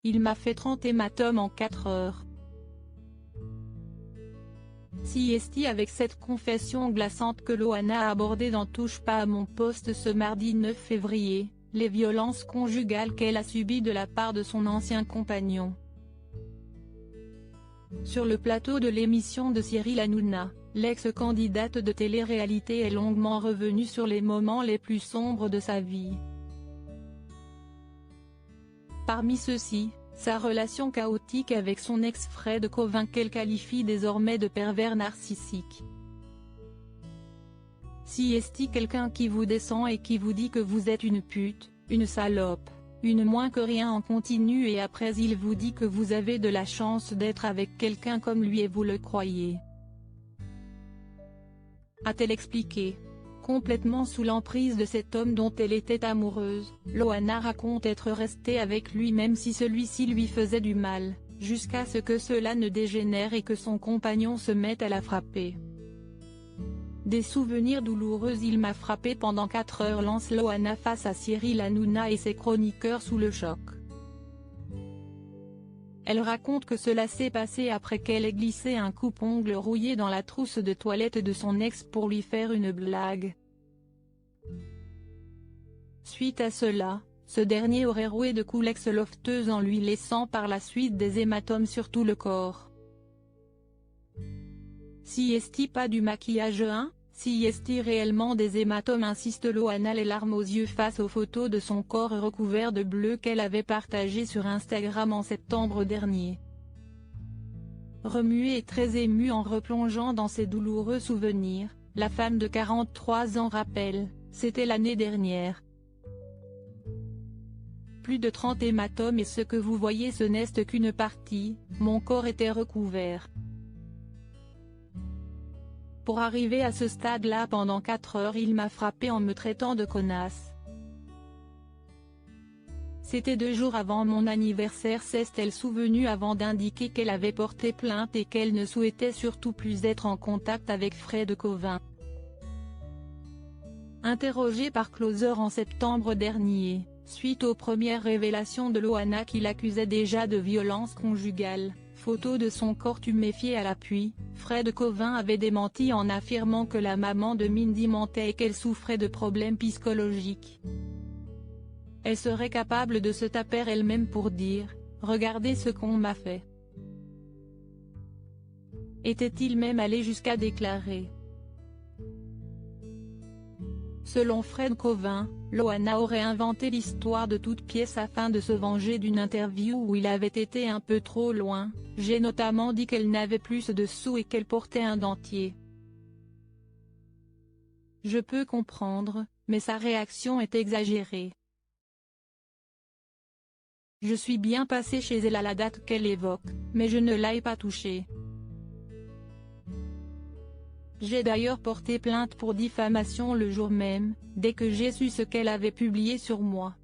il m'a fait 30 hématomes en 4 heures. CST avec cette confession glaçante que Loana a abordée dans Touche pas à mon poste ce mardi 9 février, les violences conjugales qu'elle a subies de la part de son ancien compagnon. Sur le plateau de l'émission de Cyril Hanouna, l'ex-candidate de télé-réalité est longuement revenue sur les moments les plus sombres de sa vie. Parmi ceux-ci, sa relation chaotique avec son ex Fred Cauvin qu'elle qualifie désormais de pervers narcissique. Si est-il quelqu'un qui vous descend et qui vous dit que vous êtes une pute, une salope, une moins que rien en continu et après il vous dit que vous avez de la chance d'être avec quelqu'un comme lui et vous le croyez. A-t-elle expliqué. Complètement sous l'emprise de cet homme dont elle était amoureuse, Loana raconte être restée avec lui même si celui-ci lui faisait du mal, jusqu'à ce que cela ne dégénère et que son compagnon se mette à la frapper. Des souvenirs douloureux. Il m'a frappé pendant 4 heures, lance Loana face à Cyril Hanouna et ses chroniqueurs sous le choc. Elle raconte que cela s'est passé après qu'elle ait glissé un coupe-ongles rouillé dans la trousse de toilette de son ex pour lui faire une blague. Suite à cela, ce dernier aurait roué de coups l'ex-lofteuse en lui laissant par la suite des hématomes sur tout le corps. Si est-il pas du maquillage Si est-il réellement des hématomes, insiste Loana, les larmes aux yeux face aux photos de son corps recouvert de bleu qu'elle avait partagées sur Instagram en septembre dernier. Remuée et très émue en replongeant dans ses douloureux souvenirs, la femme de 43 ans rappelle, c'était l'année dernière. Plus de 30 hématomes et ce que vous voyez ce n'est qu'une partie, mon corps était recouvert. Pour arriver à ce stade-là pendant 4 heures il m'a frappé en me traitant de connasse. C'était 2 jours avant mon anniversaire, s'est-elle souvenue avant d'indiquer qu'elle avait porté plainte et qu'elle ne souhaitait surtout plus être en contact avec Fred Cauvin. Interrogée par Closer en septembre dernier, suite aux premières révélations de Loana qui l'accusait déjà de violence conjugale, photo de son corps tuméfié à l'appui, Fred Cauvin avait démenti en affirmant que la maman de Mindy mentait et qu'elle souffrait de problèmes psychologiques. Elle serait capable de se taper elle-même pour dire « Regardez ce qu'on m'a fait ». Était-il même allé jusqu'à déclarer. Selon Fred Cauvin, Loana aurait inventé l'histoire de toutes pièces afin de se venger d'une interview où il avait été un peu trop loin. J'ai notamment dit qu'elle n'avait plus de sous et qu'elle portait un dentier. Je peux comprendre, mais sa réaction est exagérée. Je suis bien passé chez elle à la date qu'elle évoque, mais je ne l'ai pas touchée. J'ai d'ailleurs porté plainte pour diffamation le jour même, dès que j'ai su ce qu'elle avait publié sur moi.